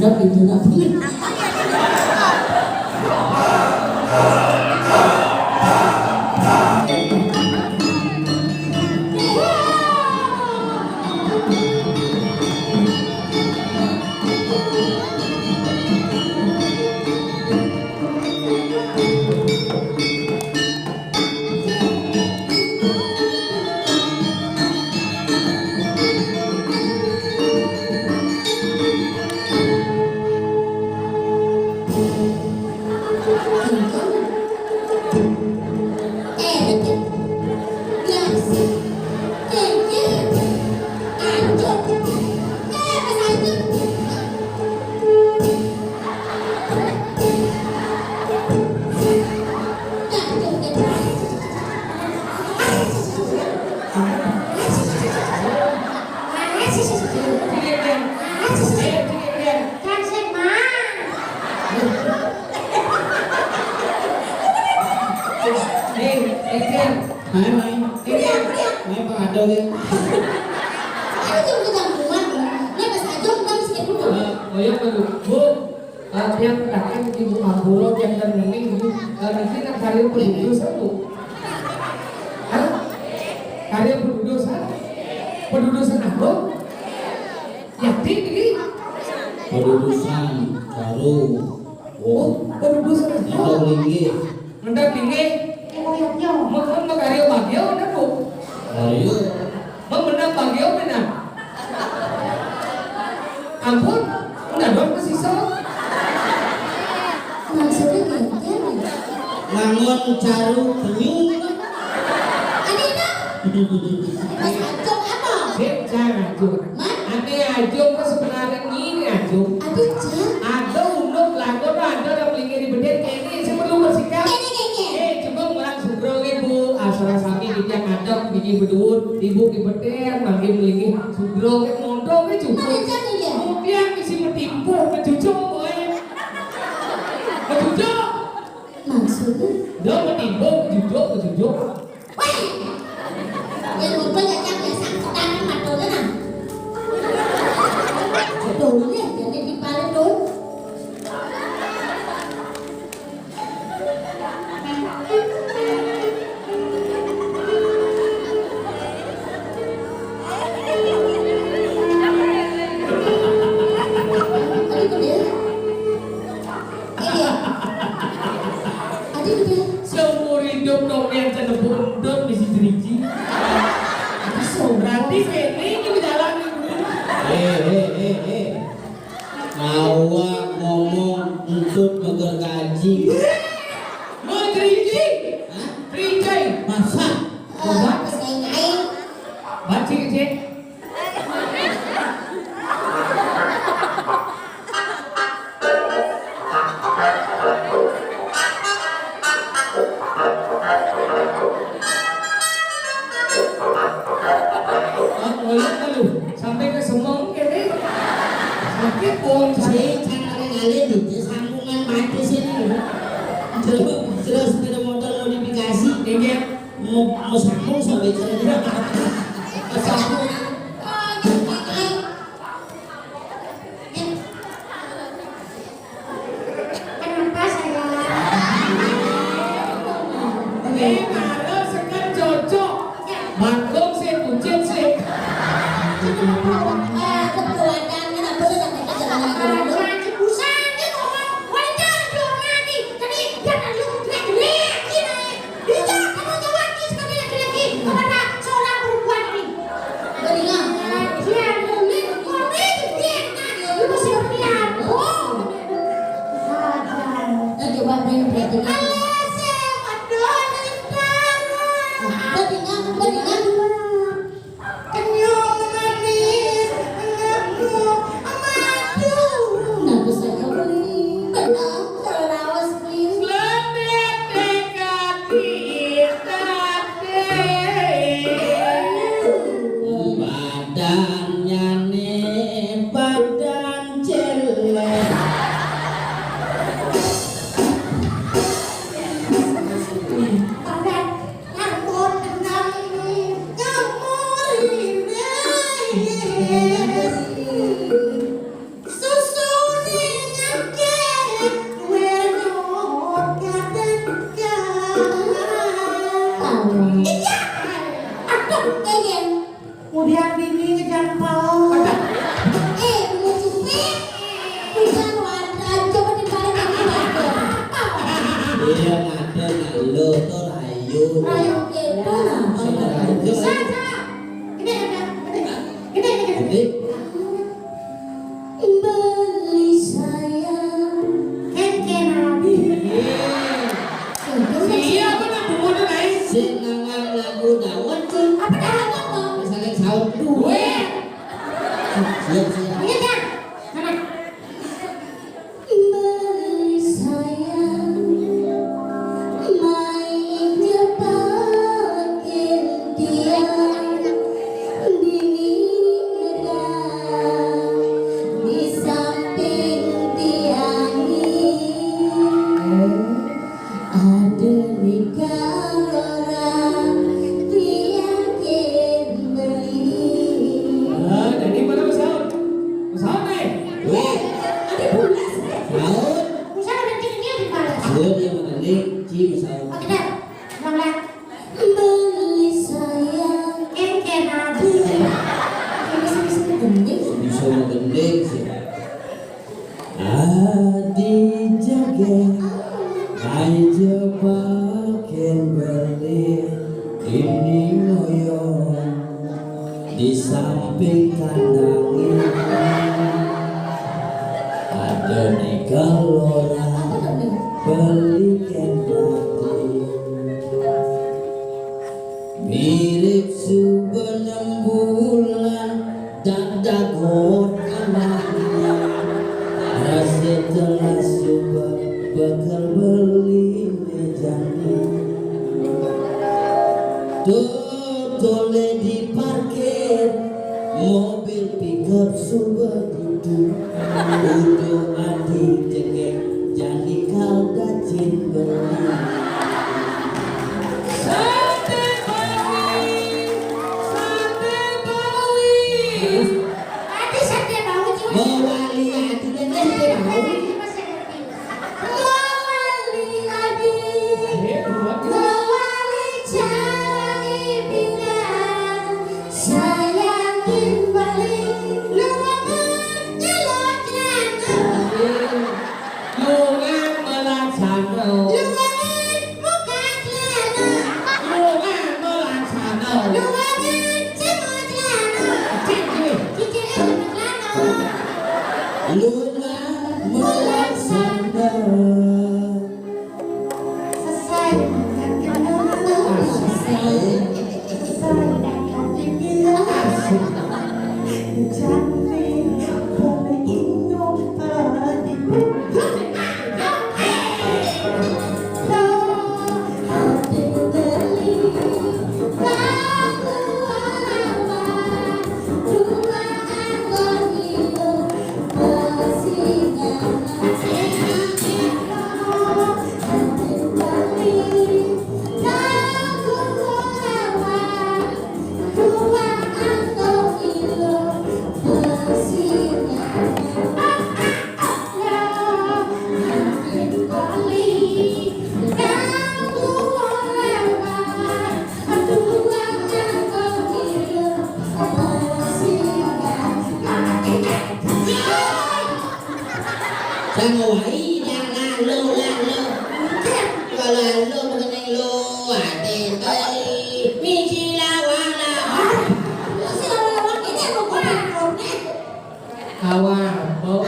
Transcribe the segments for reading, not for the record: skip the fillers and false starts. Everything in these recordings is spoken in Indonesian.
Adab itu nak punya. Iya. Aduh, kayaknya. Kemudian ini ngejar pau. Mau cupik. Bisa warna coba dibalik lagi. Iya ada lo tuh rayu. Rayu itu. Bisa. Ini ada. Ini. Beli sayang. Ken abi. Iya benar buku tuh nih. Sing ngangang lagu dawet tuh. Apa dah apa? Saling sahur Duwe. Siap siap. Ingat ya. Mana? Beli sayang. Main jebakin dia. Di samping tiangi ada nikah orang tiangin beli. Jadi mana sahur? Sahur nih. Wih, Ada bulas. sahur. Usaha nanti dia dibalas. Sahur yang mana nih? Cim sahur. Oke dah. Ulang. Beli sayang. Ken abi. Bisa gending. Bisa gendeng sih. Adi jaga, aja pakai beli ini ngoyong di samping kandang ini ada nikah orang beli kendati mirip sebenam bulan tak dagot anaknya. Setelah subah bakal beli mejani tole di parkir mobil pickup subah duduk udah adik cengek jadi kau dacin beli Sate Bawi. Tadi sate bau cuma. mewali hati dan teh mau Mawali adi. Mawali cari bintang. Sayangin balik. Luangan jelok jelok. lungan melaksana Luangan muka jelok. lungan melaksana Luangan semua jelok. Cicil jelok. lungan melaksana Selesai. Sangwai jangan lo kalau lo mengenai lo ada kali misi lawana kawan mau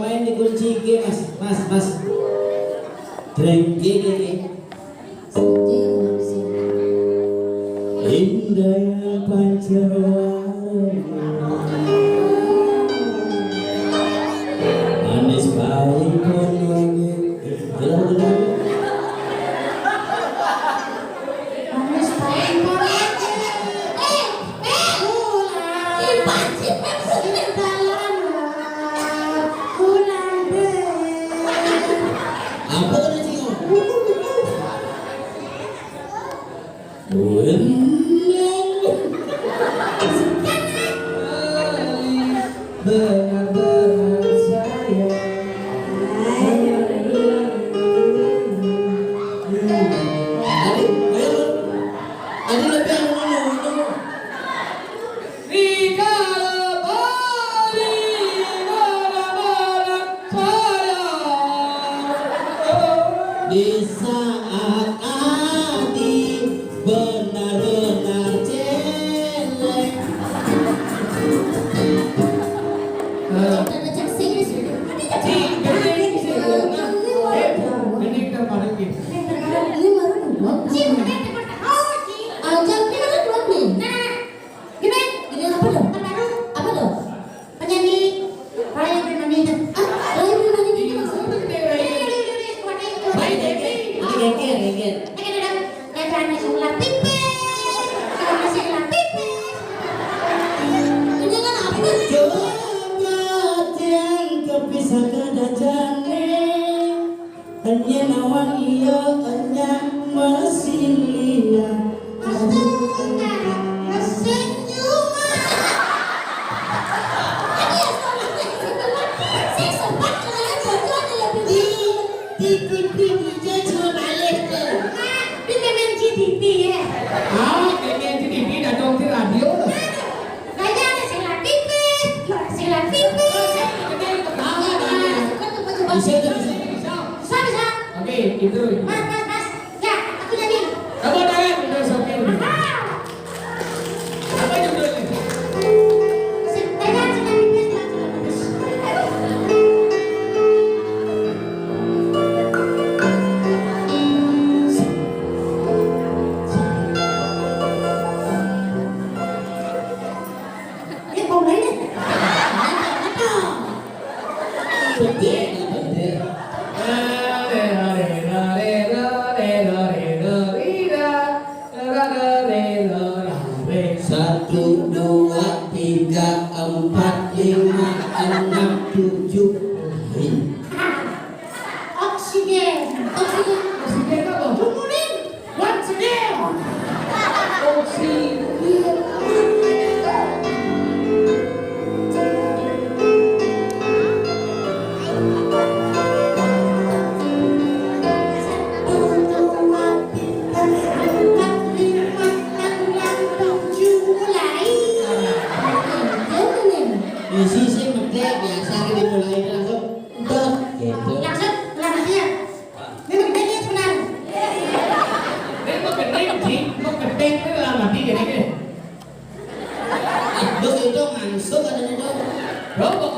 main di kunci ke mas drinking ini indah pancaran manis paling pun lagi apa kan sih benar-benar sayang Ada lebih yang dulu. Rika Bali mana saya. Di saat hati benar-benar jelek. Hanya nawang iya hanya masih lihat. Ah, kayaknya TV datang di radio loh. Oke, itu. Tepuk tangan, udah oke. Apa judulnya? Satu, dua, tiga, empat, lima, enam, tujuh. Oksigen. Oksigen apa? Kemudian Once again. Oksigen. Sisi medek biasa kita mulai langsung dot gitu. Ini mau keting sih, mau keting itu dalam hati gini. Bos itu masuk ada itu. Rokok.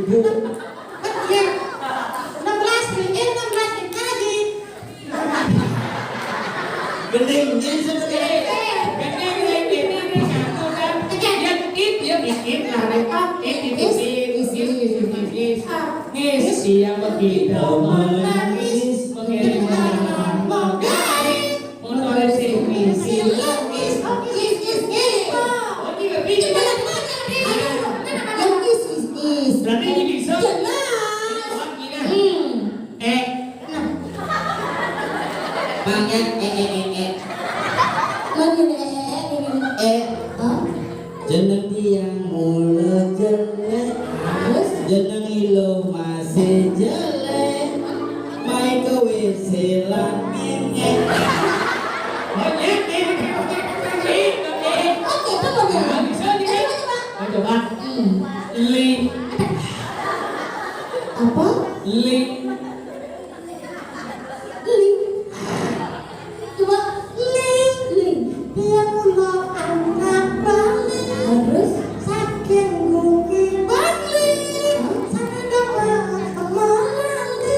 ibu. Kecil. 16 lagi. Geningnya sebenarnya. Gendeng ini satu kan. Yang it lah mereka it siang begitu menangis mengirim mengalir motor sini berarti ini bisa Banyak jeneng tiang mulut jelek jeneng ilo masih jelek main ke WC lan mengek banyak bisa nih coba link Apa? link Coba link. Dia pulau anak balik. Terus saking gue balik. Sana dong sama nanti.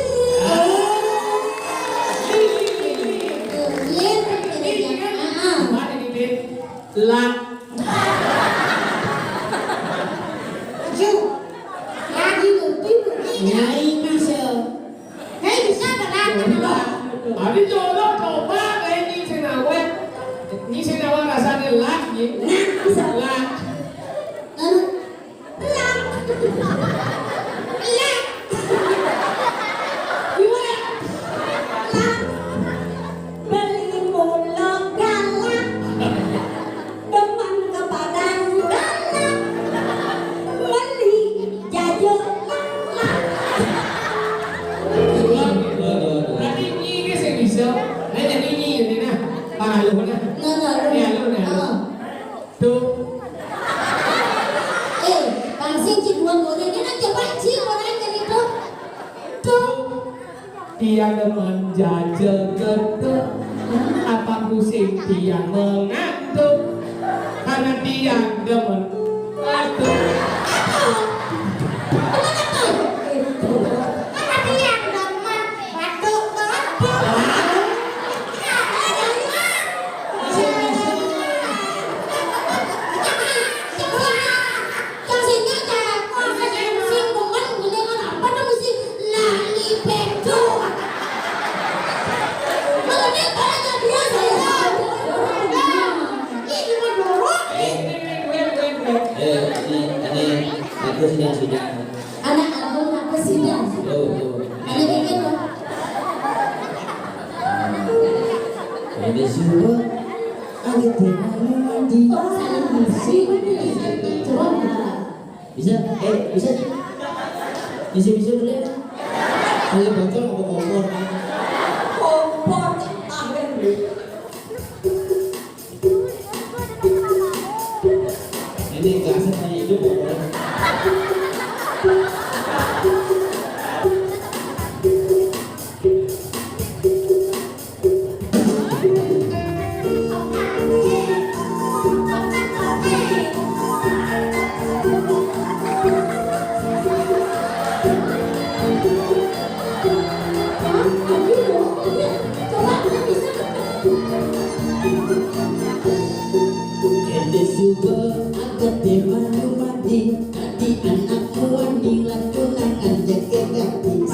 Lak nyai masuk Abi jodoh coba kayak ni senawa rasanya lak ni lak Beli mulut galak. Teman kepadang galak. Beli jajan galak. berarti ni ke saya bisa nah jadi ni ini nah palu nah tu Langsung ciduan gorengnya nanti banci orangnya itu. Tuh. tiang menjajal gedung apa pusing tiang mengantuk karena tiang demen ngantuk ini aku sudah Anak abang apa sih dah? Anak ini loh. ada semua ada mandi Saling musik. Coba. bisa bisa boleh kalau bocor apa kompor Kompor akhir. ini gasnya hanya hidup kompor Ede suka agak temanu mati Hati anakku wandi lakukan aja ke gadis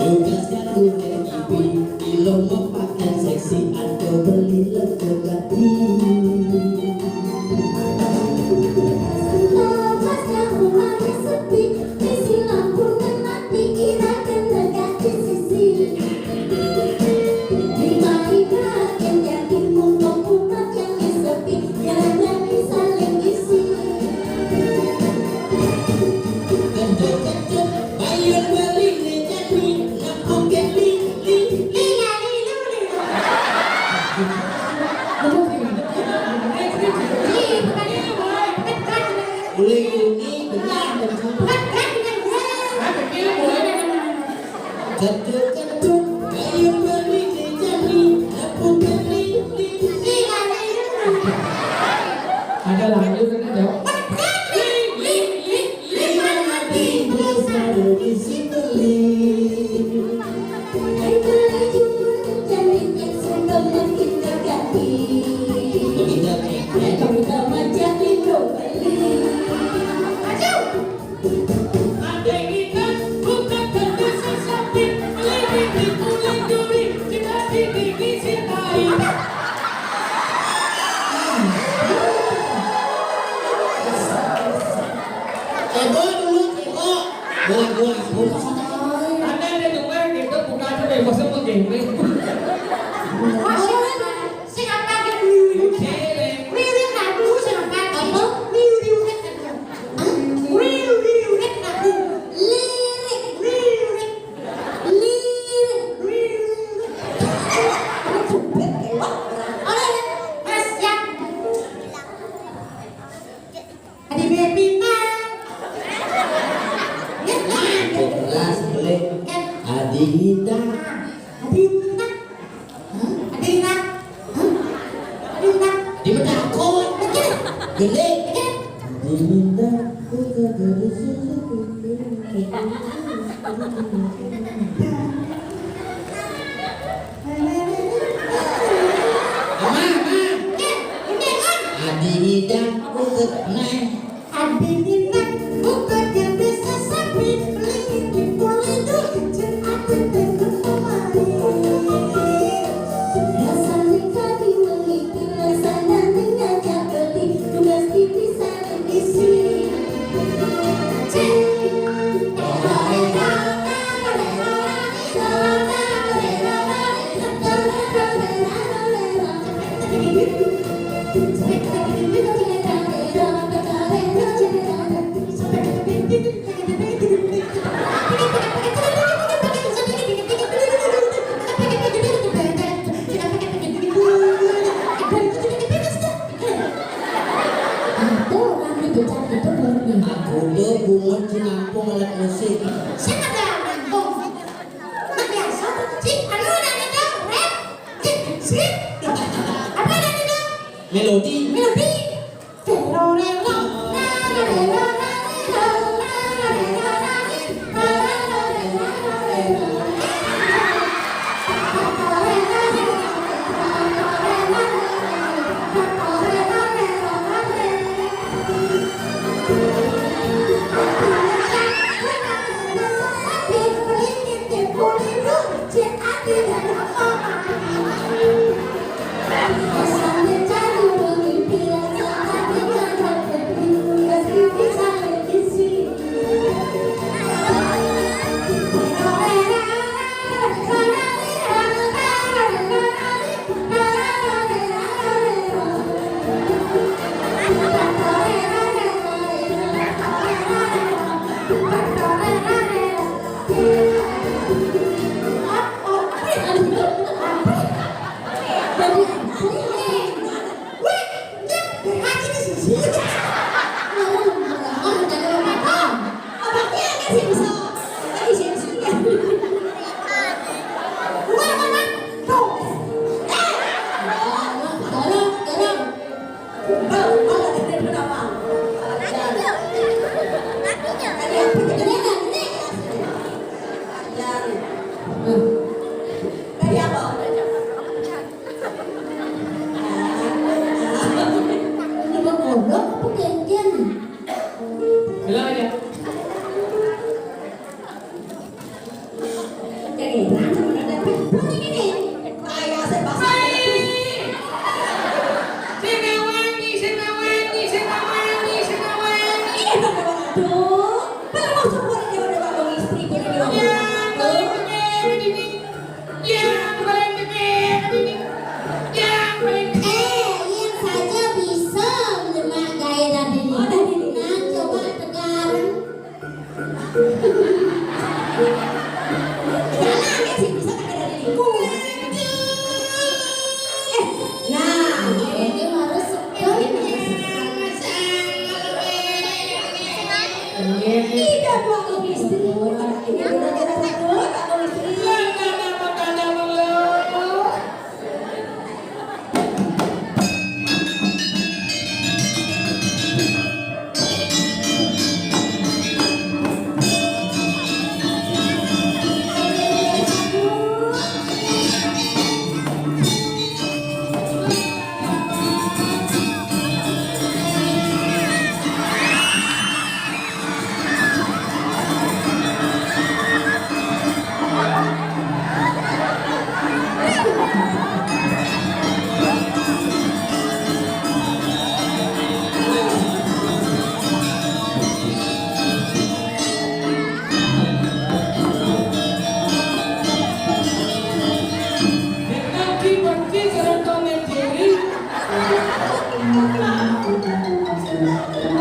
Tugasnya udah ibi Ilo mau pakai seksi atau beli lego gadis Nafasnya mulai sepi, isi lampu dan mati kira kena gadis sisi. Baik-baik yakin mumpung-mumpung yang sepi, jangan jadi saling isi. Kecil-kecil bayar beli jadi Nampung ke li Boleh ini benar dan sama Kecil-kecil bayar beli jadi Nampung ke li ada lanjut kan jawab Adinda. Adinda. Adinda. Adinda. Di medakon. Gede. Adinda. Adinda. Adinda. Bukan yang bisa sapi. Pelingin polidu. Jen aku tengok kemari. Rasa nikah dimiliki. Rasanya dengannya beli. Tugas divisa dan isi. Aku udah bunga cinampung alat musik. Melodi. Bilang aja. Yang saja bisa menyemak gairah diri. Nah, coba tegaran.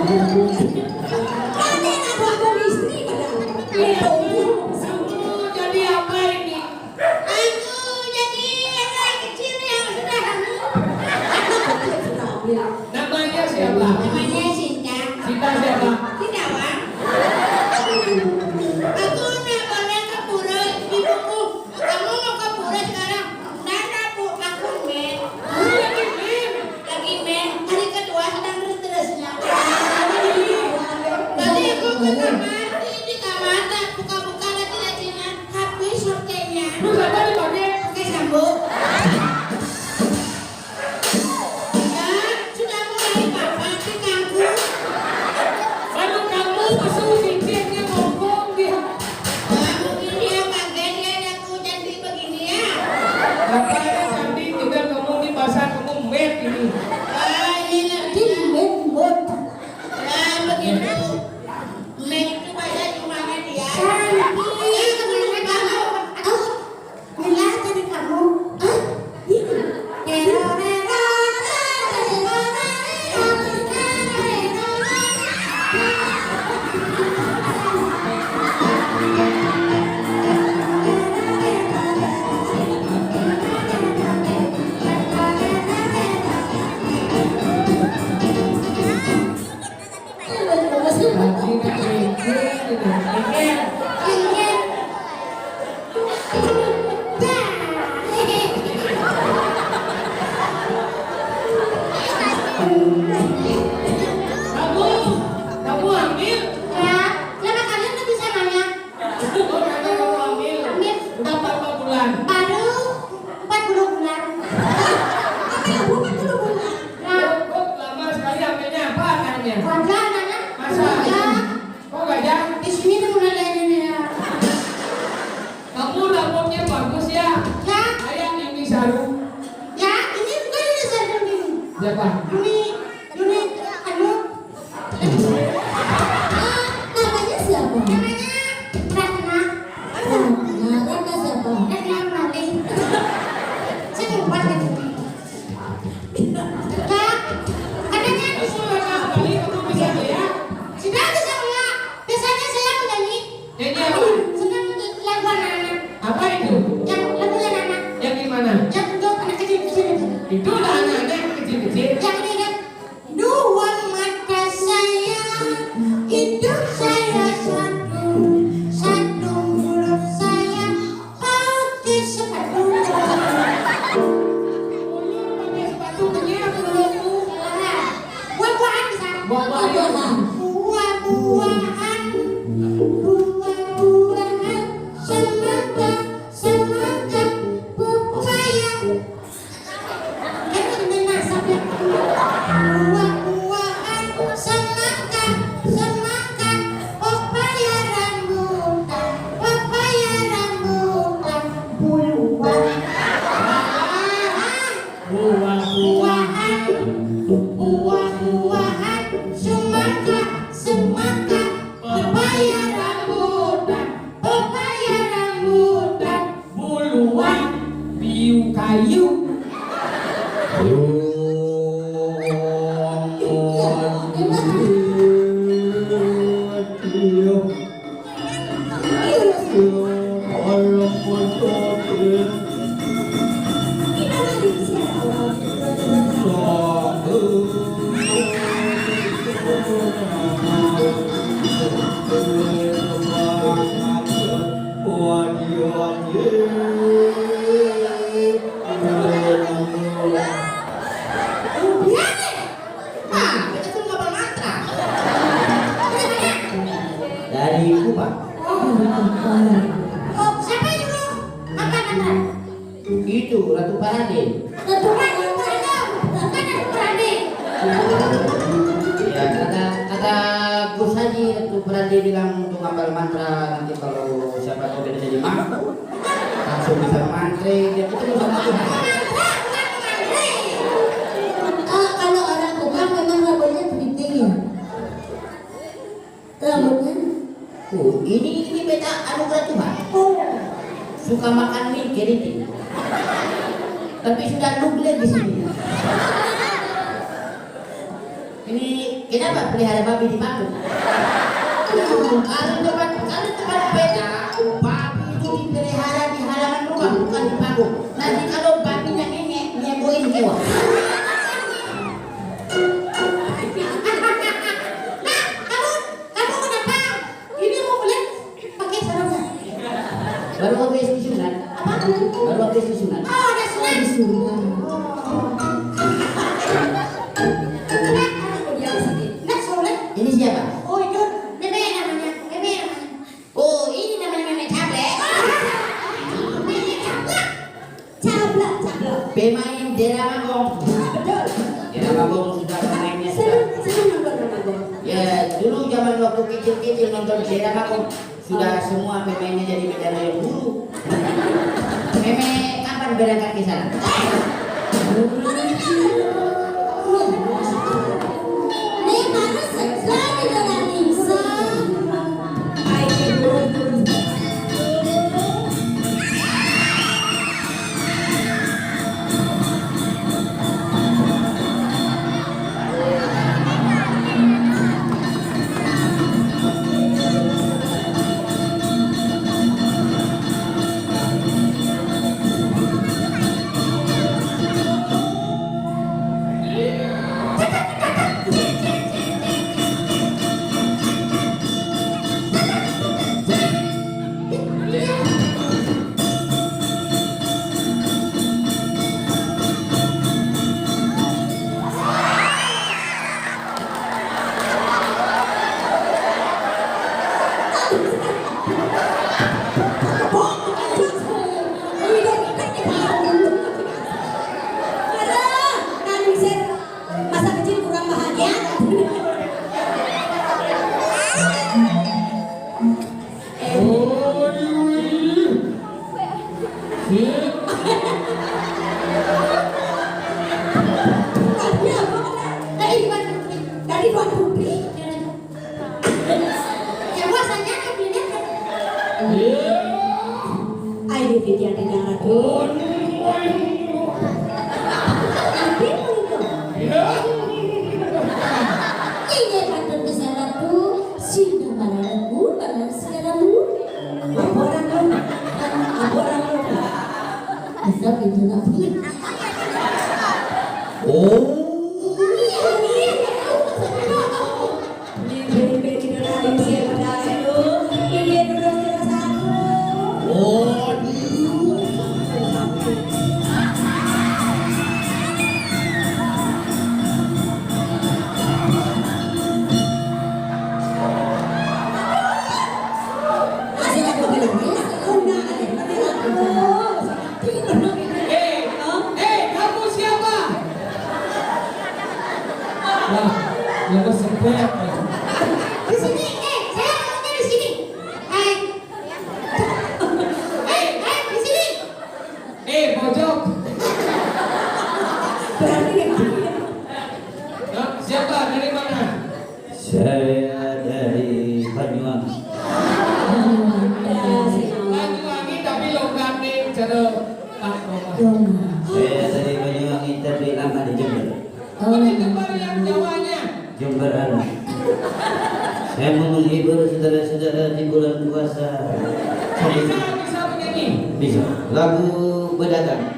Ini harus tidak bakal istri. Jadi apa ini? Namanya siapa? Namanya Sinta. Sinta siapa? Sinta, Wak. Aku nak boleh ke pura ibuku. juga Engkel. Ingin. Dah. Kamu hamil? Ya, kenapa kalian tuh bisa nanya? Oh, karena kamu hamil. Hamil. Udah berapa bulan? Baru 40 bulan. Hamil 40 bulan. Nah, Kok lama sekali hamilnya? Apa anaknya? wajar nanya. Masa? Wajar. Kok gajah? Di sini tuh mulai dari ini ya. Kamu rambutnya bagus ya? Ya, Kayak Nini Saru. ya, ini bukan ini saya ini. Siapa? Yuni, anu. Namanya siapa? Namanya Ratna. Ratna siapa? Ratna Mali. Saya lupa kan. Kak, katanya Kamu lama kali kamu bisa ya? sudah bisa enggak? Biasanya saya menyanyi. Nyanyi apa? Senang lagu anak-anak. Apa itu? Yang lagu anak-anak. Yang gimana? Yang untuk anak kecil-kecil itu. Itu udah anak-anak yang kecil-kecil. Yang ini kan dua mata saya, hidup saya satu mulut saya pakai sepatu. Pakai sepatu kenyang mulutmu. Buah-buahan bisa. Buah-buahan. Buah-buahan. Buah-buahan. Semangka, semangka, pepaya. Itu benar sampai buah-buahan, semangka, semangka, pepaya rambutan, buluan. Buah-buahan, buah-buahan, semangka, semangka, pepaya rambutan, Buluan, piu kayu. Dari Kupang. Oh, siapa itu? Apa nama? Itu Ratu Parade. Tuhan yang berada, bukan aku berani. Ya kata Gus Haji Ratu Parade bilang untuk ngapal mantra nanti kalau siapa tahu dia jadi mampu langsung bisa mantre dia ketemu sama Tuhan. Kalau orang bukan memang rambutnya keriting ya. Rambutnya? Ini beta anugerah Tuhan. Suka makan mie keriting. Tapi sudah nuglet di sini. Ini kenapa pelihara babi di Bandung? Kalau tempat beta, babi itu dipelihara di halaman rumah bukan di panggung. Nanti kalau babinya ngengek, nyeboin jiwa. Kamu kenapa? Ini mau boleh pakai sarung nggak? Baru habis disunat. Apa? Baru habis disunat. Oh, ada sunat. Nggak soleh. Ini siapa? Oh itu bebe namanya. Oh, ini namanya Meme Cablek. Cablak. Pemain Deramagong. Deramagong sudah pemainnya sudah. Ya, dulu zaman waktu kecil-kecil nonton Deramagong sudah semua pemainnya jadi bidara yang dulu. Meme kapan berangkat ke sana? Nih mana sekali dengan Nisa. Tadi buat publik. Ya puasanya publiknya kan. Ayo dia negara tuh. Ini kantor besar aku, sini mana aku, mana sekarang lu. Apa orang lu? Asal itu nak pilih. Oh. Kamu siapa? Wah, yang kesempet. Di sini, saya maunya di sini. Di sini. Pojok. Berarti Siapa? Dari mana? Saya dari Banyuwangi. Banyuwangi tapi logatnya cara Pak Bapak. Saya dari Banyuwangi tapi lama di Jember. Oh, itu baru yang Jawanya. Jember anak. Saya mau menghibur saudara-saudara di bulan puasa. Bisa menyanyi. Bisa. Lagu Bedagang.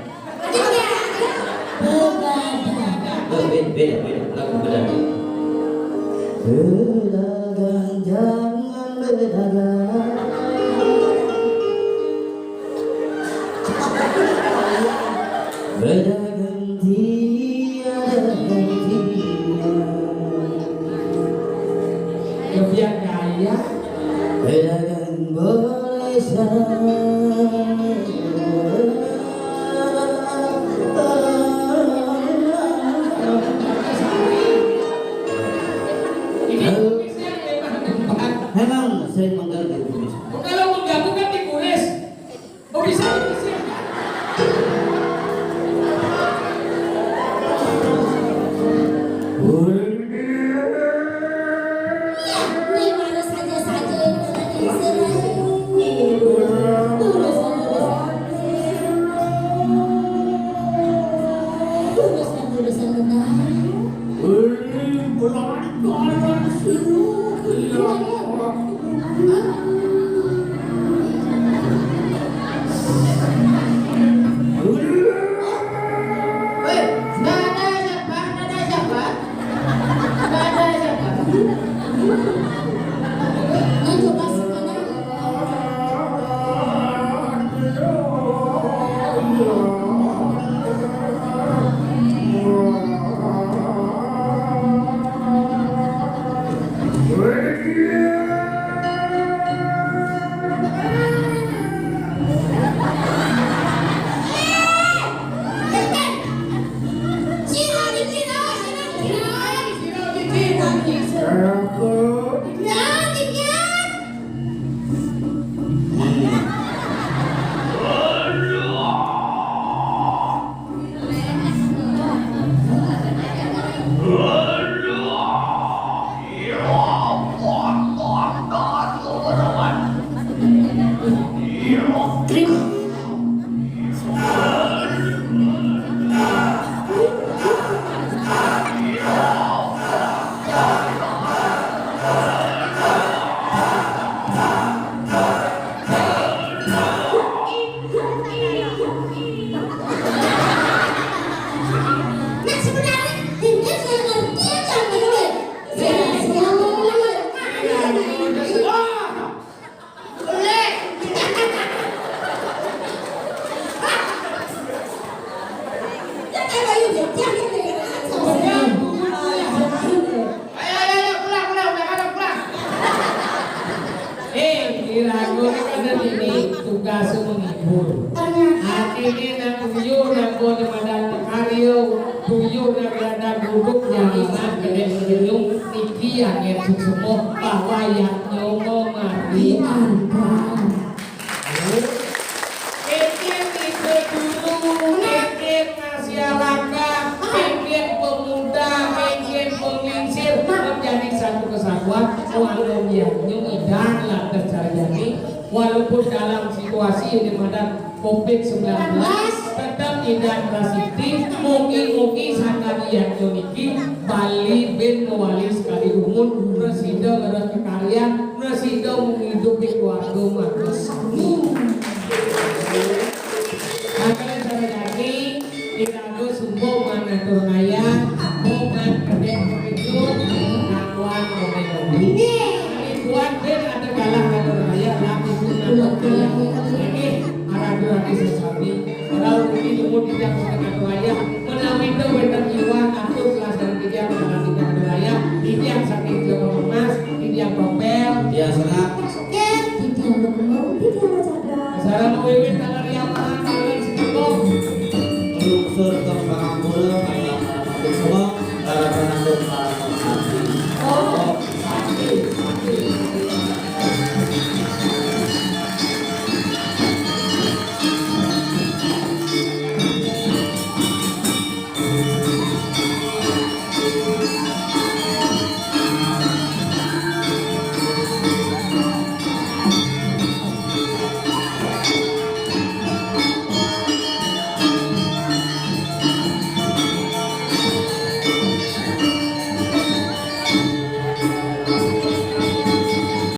Beda. Lagu Bedagang. Bedagang jangan bedagang. Bedagang tiada gantinya. Kebiar kaya. Bedagang boleh saja. Ini kumisnya memang. Memang sering mengganggu kumis. Kalau mengganggu kan dikulis. Oh bisa dikulis. Ini mana saja yang urusan Lagu ini kan dari ini tugas menghibur. Artinya nak tujuh nak buat pada karyo tujuh nak ada duduk jangan kena menjelung niki yang semua bahwa yang nyomong mati anda. Ekien itu dulu, ekien masyarakat, ekien pemuda, ekien penginsir. menjadi satu kesatuan walau yang idan lah terjadi walaupun dalam situasi di mana COVID-19 tetap idan prasiti mugi-mugi sakalian niki Bali bin mewali sekali umun presiden harus kekarya presiden menghidupi keluarga manusia akan terjadi Irago sumbo mana turnaya bukan kedek itu nakuan ini kuat ben ada kalah turnaya lagi turnaya ini arah-arah sesabi kalau ini umur tidak turnaya menawi itu benar jiwa atau pelajaran tiga turnaya ini yang